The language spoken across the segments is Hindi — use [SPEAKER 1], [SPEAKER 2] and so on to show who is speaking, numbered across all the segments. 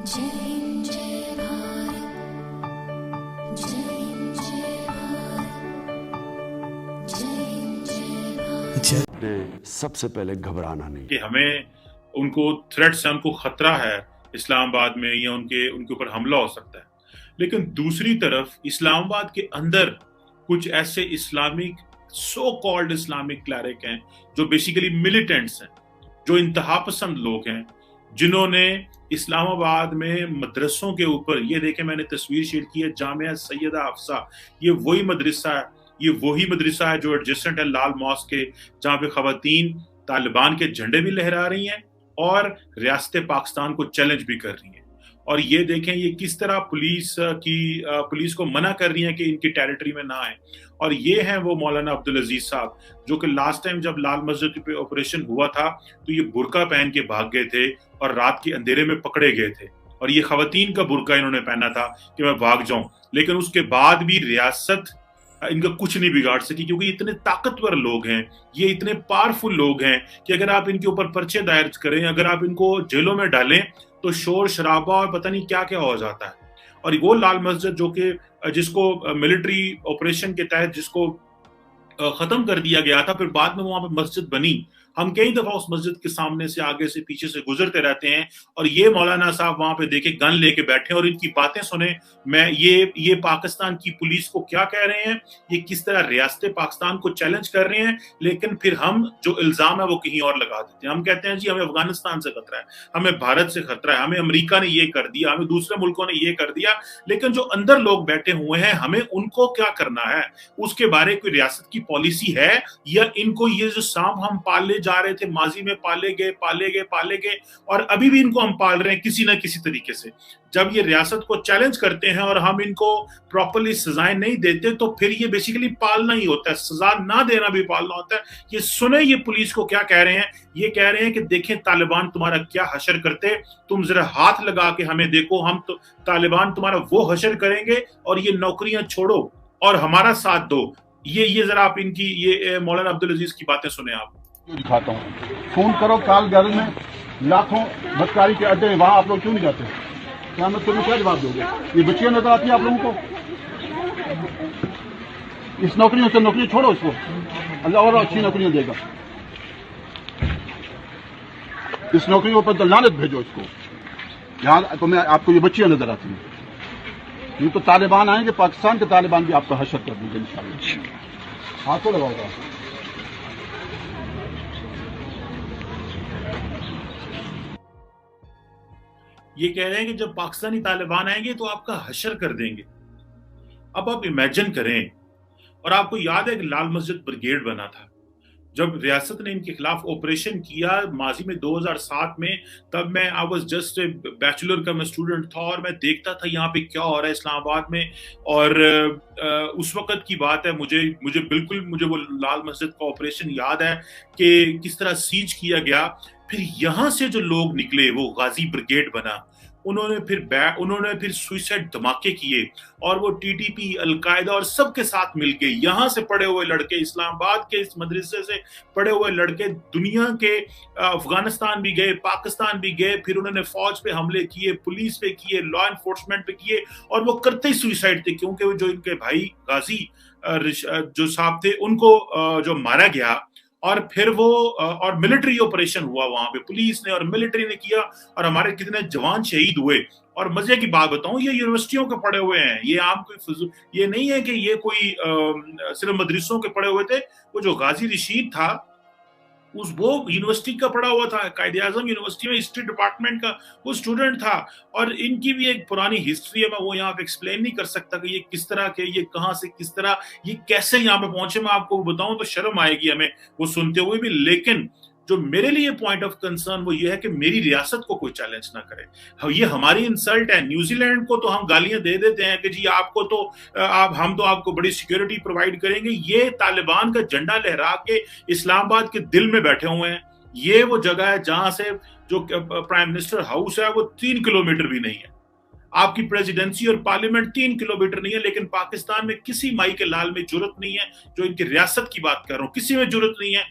[SPEAKER 1] जय हिंद जय भारत, जय हिंद जय भारत, जय हिंद जय भारत।
[SPEAKER 2] ने सबसे पहले घबराना नहीं
[SPEAKER 3] कि हमें उनको थ्रेट्स है, उनको खतरा है इस्लामाबाद में या उनके ऊपर हमला हो सकता है। लेकिन दूसरी तरफ इस्लामाबाद के अंदर कुछ ऐसे इस्लामिक सो कॉल्ड इस्लामिक क्लैरिक हैं जो बेसिकली मिलिटेंट्स हैं, जो इंतहा पसंद लोग हैं, जिन्होंने इस्लामाबाद में मदरसों के ऊपर, ये देखें मैंने तस्वीर शेयर की है, जामिया सैयदा हफ्सा, ये वही मदरसा है, ये वही मदरसा है जो एडजेसेंट है लाल मॉस्क के, जहां पे खवातीन तालिबान के झंडे भी लहरा रही हैं और रियासत पाकिस्तान को चैलेंज भी कर रही हैं। और ये देखें ये किस तरह पुलिस को मना कर रही है कि इनकी टेरिटरी में ना आए। और ये हैं वो मौलाना अब्दुल अजीज साहब जो कि लास्ट टाइम जब लाल मस्जिद पे ऑपरेशन हुआ था तो ये बुर्का पहन के भाग गए थे और रात के अंधेरे में पकड़े गए थे, और ये खवातीन का बुर्का इन्होंने पहना था कि मैं भाग जाऊं। लेकिन उसके बाद भी रियासत इनका कुछ नहीं बिगाड़ सकी, क्योंकि इतने ताकतवर लोग हैं, ये इतने पावरफुल लोग हैं कि अगर आप इनके ऊपर पर्चे दायर करें, अगर आप इनको जेलों में डालें तो शोर शराबा और पता नहीं क्या क्या हो जाता है। और वो लाल मस्जिद जो कि जिसको मिलिट्री ऑपरेशन के तहत जिसको खत्म कर दिया गया था, फिर बाद में वहां पर मस्जिद बनी, हम कई दफा उस मस्जिद के सामने से आगे से पीछे से गुजरते रहते हैं और ये मौलाना साहब वहां पे देखे गन लेके बैठे और इनकी बातें सुने। मैं ये पाकिस्तान की पुलिस को क्या कह रहे हैं, ये किस तरह रियासत पाकिस्तान को चैलेंज कर रहे हैं, लेकिन फिर हम जो इल्जाम है वो कहीं और लगा देते हैं। हम कहते हैं जी हमें अफगानिस्तान से खतरा है, हमें भारत से खतरा है, हमें अमेरिका ने ये कर दिया, हमें दूसरे मुल्कों ने ये कर दिया, लेकिन जो अंदर लोग बैठे हुए हैं हमें उनको क्या करना है, उसके बारे कोई रियासत की पॉलिसी है, या इनको ये जो सांप हम पाले जा रहे थे, माजी में पाले गए और अभी भी इनको हम पाल रहे हैं किसी ना किसी तरीके से। जब ये रियासत को चैलेंज करते हैं और हम इनको प्रॉपर्ली सजाएं नहीं देते तो फिर ये बेसिकली पालना ही होता है, सजा ना देना भी पालना होता है। ये सुने ये पुलिस को क्या कह रहे हैं, ये कह रहे हैं कि देखें तालिबान तुम्हारा क्या हशर करते, तुम जरा हाथ लगा के हमें देखो, हम तो तालिबान तुम्हारा वो हशर करेंगे और ये नौकरियां छोड़ो और हमारा साथ दो। ये जरा आप इनकी ये मौलाना अब्दुल अजीज की बातें सुने आप।
[SPEAKER 4] दिखाता हूँ, फोन करो काल गर्ल में लाखों बदकारी के अड्डे, वहां आप लोग क्यों नहीं जाते? क्या मैं तुम्हें क्या जवाब दोगे? ये बच्चियां नजर आती है आप लोगों को? इस नौकरियों से नौकरी छोड़ो, इसको अल्लाह और अच्छी नौकरियां देगा। इस नौकरियों पर तो लानत भेजो इसको। यहाँ तो मैं आपको ये बच्चियां नजर आती हैं, ये तो तालिबान आएंगे, पाकिस्तान के तालिबान भी आपका हशर कर देंगे इंशाल्लाह। हाथों लगाओगा।
[SPEAKER 3] ये कह रहे हैं कि जब पाकिस्तानी तालिबान आएंगे तो आपका हशर कर देंगे। अब आप इमेजिन करें, और आपको याद है कि लाल मस्जिद ब्रिगेड बना था जब रियासत ने इनके खिलाफ ऑपरेशन किया माजी में 2007 में, तब मैं आई वाज जस्ट बैचलर का मैं स्टूडेंट था और मैं देखता था यहाँ पे क्या हो रहा है इस्लामाबाद में। और उस वक्त की बात है, मुझे वो लाल मस्जिद का ऑपरेशन याद है कि किस तरह सीज किया गया। फिर यहाँ से जो लोग निकले वो गाजी ब्रिगेड बना, उन्होंने फिर सुइसाइड धमाके किए और वो टीटीपी, अलकायदा और सबके साथ मिलके यहाँ से पढ़े हुए लड़के, इस्लामाबाद के इस मदरसे से पढ़े हुए लड़के दुनिया के अफगानिस्तान भी गए, पाकिस्तान भी गए, फिर उन्होंने फौज पे हमले किए, पुलिस पे किए, लॉ एनफोर्समेंट पे किए, और वो करते ही सुइसाइड थे, क्योंकि जो इनके भाई गाजी जो साहब थे उनको जो मारा गया, और फिर वो और मिलिट्री ऑपरेशन हुआ वहां पे, पुलिस ने और मिलिट्री ने किया, और हमारे कितने जवान शहीद हुए। और मजे की बात बताऊं, ये यूनिवर्सिटियों के पढ़े हुए हैं, ये आम कोई ये नहीं है कि ये कोई सिर्फ मदरसों के पढ़े हुए थे। वो जो गाजी रशीद था वो यूनिवर्सिटी का पढ़ा हुआ था, कायदे आजम यूनिवर्सिटी में हिस्ट्री डिपार्टमेंट का वो स्टूडेंट था। और इनकी भी एक पुरानी हिस्ट्री है, मैं वो यहाँ पे एक्सप्लेन नहीं कर सकता कि ये किस तरह के, ये कहाँ से किस तरह, ये कैसे यहाँ पे पहुंचे, मैं आपको बताऊं तो शर्म आएगी हमें वो सुनते हुए भी। लेकिन जो मेरे लिए पॉइंट ऑफ कंसर्न वो ये है कि मेरी रियासत को कोई चैलेंज ना करे। ये हमारी इंसल्ट है। न्यूजीलैंड को तो हम गालियां दे देते हैं कि जी आपको तो हम तो आपको बड़ी सिक्योरिटी प्रोवाइड करेंगे। ये तालिबान का झंडा लहरा के इस्लामाबाद के दिल में बैठे हुए हैं। ये वो जगह है जहां से जो प्राइम मिनिस्टर हाउस है वो 3 किलोमीटर भी नहीं है, आपकी प्रेसिडेंसी और पार्लियामेंट 3 किलोमीटर नहीं है। लेकिन पाकिस्तान में किसी माई के लाल में जुर्रत नहीं है, जो इनकी रियासत की बात कर रहा हूं, किसी में जुर्रत नहीं है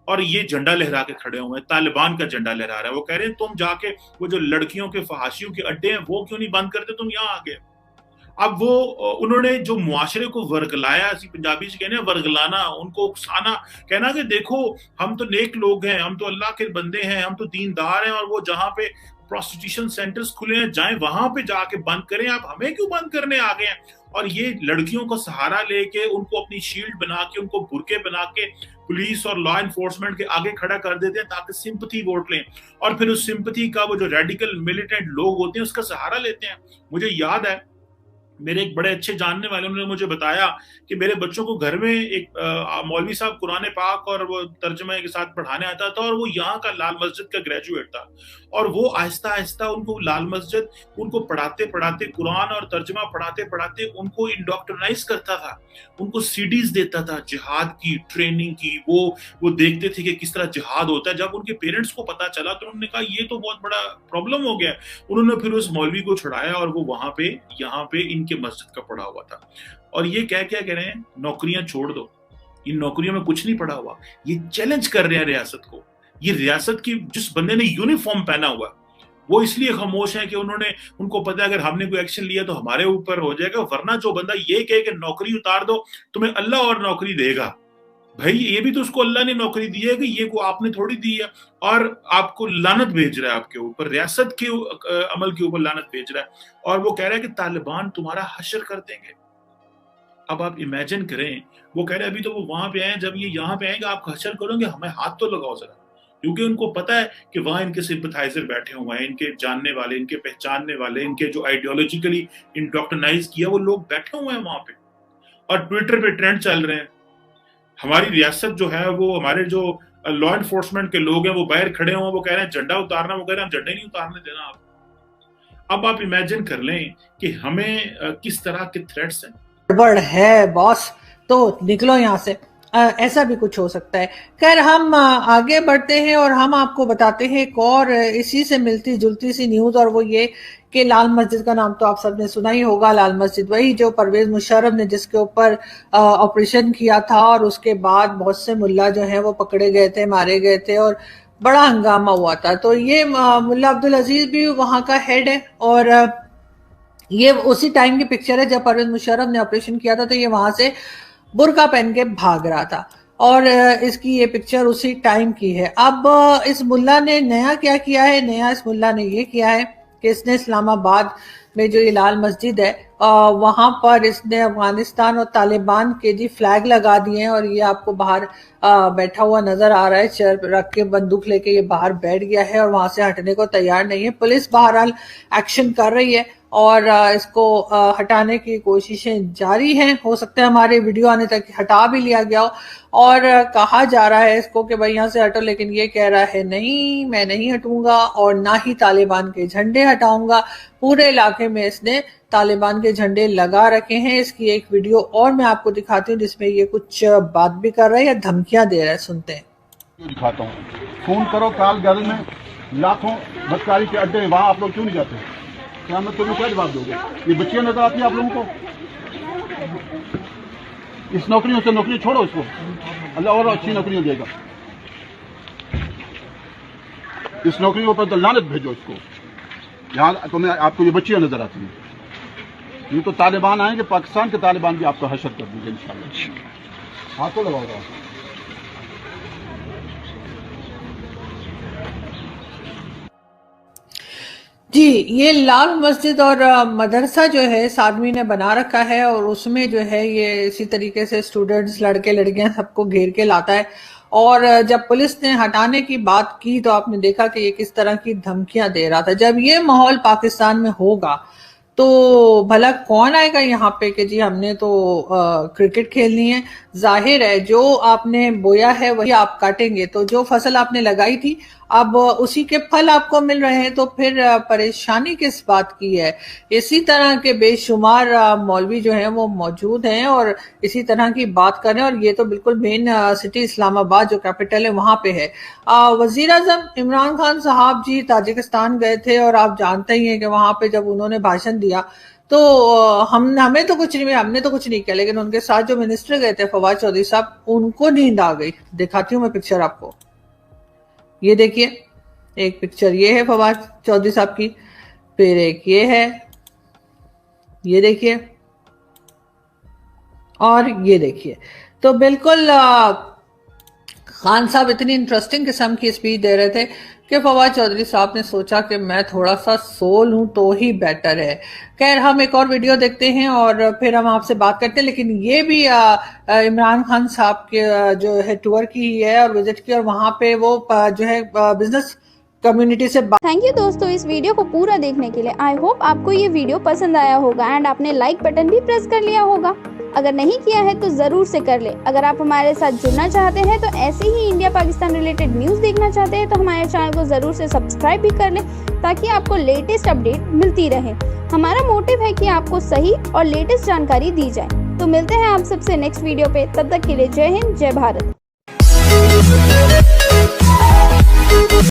[SPEAKER 3] और ये झंडा लहरा के खड़े हुए हैं, तालिबान का झंडा लहरा रहा है। वो कह रहे हैं तुम जाके वो जो लड़कियों के फहाशियों के अड्डे हैं वो क्यों नहीं बंद करते, तुम यहाँ आ गए। अब वो उन्होंने जो मुआशरे को वर्गलाया, पंजाबी से कहने वर्गलाना, उनको उकसाना, कहना कि देखो हम तो नेक लोग हैं, हम तो अल्लाह के बंदे हैं, हम तो दीनदार हैं, और वो जहां पे प्रोस्टिट्यूशन सेंटर्स खुले हैं जाएं वहां पे जाके बंद करें, आप हमें क्यों बंद करने आ गए हैं। और ये लड़कियों को सहारा लेके उनको अपनी शील्ड बना के, उनको बुरके बना के पुलिस और लॉ एनफोर्समेंट के आगे खड़ा कर देते हैं ताकि सिंपथी वोट लें, और फिर उस सिंपथी का वो जो रेडिकल मिलिटेंट लोग होते हैं उसका सहारा लेते हैं। मुझे याद है मेरे एक बड़े अच्छे जानने वाले, उन्होंने मुझे बताया कि मेरे बच्चों को घर में एक मौलवी साहब कुरान पाक और वो तर्जमे के साथ पढ़ाने आता था, और वो यहाँ का लाल मस्जिद का ग्रेजुएट था, और वो आहिस्ता आहिस्ता उनको लाल मस्जिद उनको पढ़ाते पढ़ाते, कुरान और तर्जमा पढ़ाते पढ़ाते उनको इंडोक्ट्रिनाइज करता था, उनको सीडीज देता था जिहाद की, ट्रेनिंग की, वो देखते थे कि किस तरह जिहाद होता है। जब उनके पेरेंट्स को पता चला तो उन्होंने कहा ये तो बहुत बड़ा प्रॉब्लम हो गया। उन्होंने फिर उस मौलवी को छुड़ाया और वो वहां पे यहाँ पे इनके मस्जिद का पढ़ा हुआ था, और ये क्या कह रहे हैं, नौकरियां छोड़ दो, इन नौकरियों में कुछ नहीं पढ़ा हुआ। ये चैलेंज कर रहे हैं रियासत को। ये रियासत की जिस बंदे ने यूनिफॉर्म पहना हुआ वो इसलिए खामोश है कि उनको पता है अगर हमने कोई एक्शन लिया तो हमारे ऊपर हो जाएगा, वरना जो बंदा ये कहे कि नौकरी उतार दो, तुम्हें अल्लाह और नौकरी देगा, भाई ये भी तो उसको अल्लाह ने नौकरी दी है कि ये को आपने थोड़ी दी है, और आपको लानत भेज रहा है, आपके ऊपर रियासत के अमल के ऊपर लानत भेज रहा है, और वो कह रहा है कि तालिबान तुम्हारा हशर कर देंगे। अब आप इमेजिन करें, वो कह रहे हैं अभी तो वो वहां पे आए, जब ये यहाँ पे आएंगे आप हशर करोगे, हमें हाथ तो लगाओ जरा, क्योंकि उनको पता है कि वहां इनके सिंपथाइजर बैठे हुए हैं, इनके जानने वाले, इनके पहचानने वाले, इनके जो आइडियोलॉजिकली इंडोक्ट्रिनाइज किया वो लोग बैठे हुए हैं वहां पे, और ट्विटर पे ट्रेंड चल रहे हैं। हमारी रियासत जो है वो, हमारे जो लॉ एनफोर्समेंट के लोग हैं वो बाहर खड़े हुए, वो कह रहे हैं झंडा उतारना, वो कह रहे हैं हम झंडा नहीं उतारने देना आप। अब आप इमेजिन कर लें कि हमें किस तरह के थ्रेट्स हैं।
[SPEAKER 5] गड़बड़ है बॉस, तो निकलो यहाँ से। ऐसा भी कुछ हो सकता है। खैर, हम आगे बढ़ते हैं और हम आपको बताते हैं एक और इसी से मिलती जुलती सी न्यूज, और वो ये कि लाल मस्जिद का नाम तो आप सबने सुना ही होगा। लाल मस्जिद वही जो परवेज मुशर्रफ ने जिसके ऊपर ऑपरेशन किया था, और उसके बाद बहुत से मुल्ला जो है वो पकड़े गए थे, मारे गए थे, और बड़ा हंगामा हुआ था। तो ये मुल्ला अब्दुल अजीज भी वहां का हेड है, और ये उसी टाइम की पिक्चर है जब परवेज मुशर्रफ ने ऑपरेशन किया था, तो ये वहां से बुर्का पहन के भाग रहा था, और इसकी ये पिक्चर उसी टाइम की है। अब इस मुल्ला ने नया क्या किया है? नया इस मुल्ला ने ये किया है कि इसने इस्लामाबाद में जो ये लाल मस्जिद है वहां पर इसने अफगानिस्तान और तालिबान के जी फ्लैग लगा दिए हैं, और ये आपको बाहर बैठा हुआ नजर आ रहा है, चेयर रख के बंदूक लेके ये बाहर बैठ गया है और वहां से हटने को तैयार नहीं है। पुलिस बहरहाल एक्शन कर रही है और इसको हटाने की कोशिशें जारी हैं। हो सकता है हमारे वीडियो आने तक हटा भी लिया गया हो, और कहा जा रहा है इसको कि भाई यहाँ से हटो, लेकिन ये कह रहा है नहीं, मैं नहीं हटूंगा और ना ही तालिबान के झंडे हटाऊंगा। पूरे इलाके में इसने तालिबान के झंडे लगा रखे हैं। इसकी एक वीडियो और मैं आपको दिखाती हूँ जिसमें ये कुछ बात भी कर रहा है या धमकियां दे रहा है, सुनते हैं।
[SPEAKER 4] दिखाता हूँ, फोन करो काल गैरल में लाखों बदकारी के अड्डे, वहां आप लोग क्यों नहीं जाते? क्या मैं तुम्हें क्या जवाब दोगे? ये बच्चियां नजर आती है आप लोगों को? इस नौकरियों से नौकरी छोड़ो, इसको अल्लाह और अच्छी नौकरियां देगा। इस नौकरियों पर तो लानत भेजो इसको। यहाँ तुम्हें आपको ये बच्चियां नजर आती हैं, ये तो तालिबान आएंगे, पाकिस्तान के तालिबान भी आपका हशर कर देंगे इंशाल्लाह। हाथों लगाओ।
[SPEAKER 5] जी, ये लाल मस्जिद और मदरसा जो है इस आदमी ने बना रखा है, और उसमें जो है ये इसी तरीके से स्टूडेंट्स, लड़के लड़कियां सबको घेर के लाता है। और जब पुलिस ने हटाने की बात की तो आपने देखा कि ये किस तरह की धमकियां दे रहा था। जब ये माहौल पाकिस्तान में होगा तो भला कौन आएगा यहाँ पे कि जी हमने तो क्रिकेट खेलनी है। जाहिर है जो आपने बोया है वही आप काटेंगे। तो जो फसल आपने लगाई थी अब उसी के फल आपको मिल रहे हैं, तो फिर परेशानी किस बात की है। इसी तरह के बेशुमार मौलवी जो हैं वो मौजूद हैं और इसी तरह की बात कर रहे हैं, और ये तो बिल्कुल मेन सिटी इस्लामाबाद जो कैपिटल है वहां पे है। वजीर आजम इमरान खान साहब जी ताजिकिस्तान गए थे और आप जानते ही हैं कि वहां पे जब उन्होंने भाषण दिया तो हमने तो कुछ नहीं किया, लेकिन उनके साथ जो मिनिस्टर गए थे फवाद चौधरी साहब, उनको नींद आ गई। दिखाती हूँ मैं पिक्चर आपको, ये देखिए, एक पिक्चर ये है फवाद चौधरी साहब की, फिर एक ये है, ये देखिए, और ये देखिए। तो बिल्कुल खान साहब इतनी इंटरेस्टिंग किस्म की स्पीच दे रहे थे कि फवाद चौधरी साहब ने सोचा कि मैं थोड़ा सा सो लूं तो ही बेटर है। खैर, हम एक और वीडियो देखते हैं और फिर हम आपसे बात करते हैं। लेकिन ये भी इमरान खान साहब के जो है टूर की है और विजिट की, और वहां पे वो जो है बिजनेस कम्युनिटी से
[SPEAKER 6] थैंक यू दोस्तों इस वीडियो को पूरा देखने के लिए। आई होप आपको ये वीडियो पसंद आया होगा एंड आपने लाइक बटन भी प्रेस कर लिया होगा। अगर नहीं किया है तो जरूर से कर ले। अगर आप हमारे साथ जुड़ना चाहते हैं तो ऐसे ही इंडिया पाकिस्तान रिलेटेड न्यूज़ देखना चाहते हैं तो हमारे चैनल को जरूर से सब्सक्राइब भी कर ले, ताकि आपको लेटेस्ट अपडेट मिलती रहे। हमारा मोटिव है कि आपको सही और लेटेस्ट जानकारी दी जाए। तो मिलते हैं आप सबसे नेक्स्ट वीडियो पे, तब तक के लिए जय हिंद, जय भारत।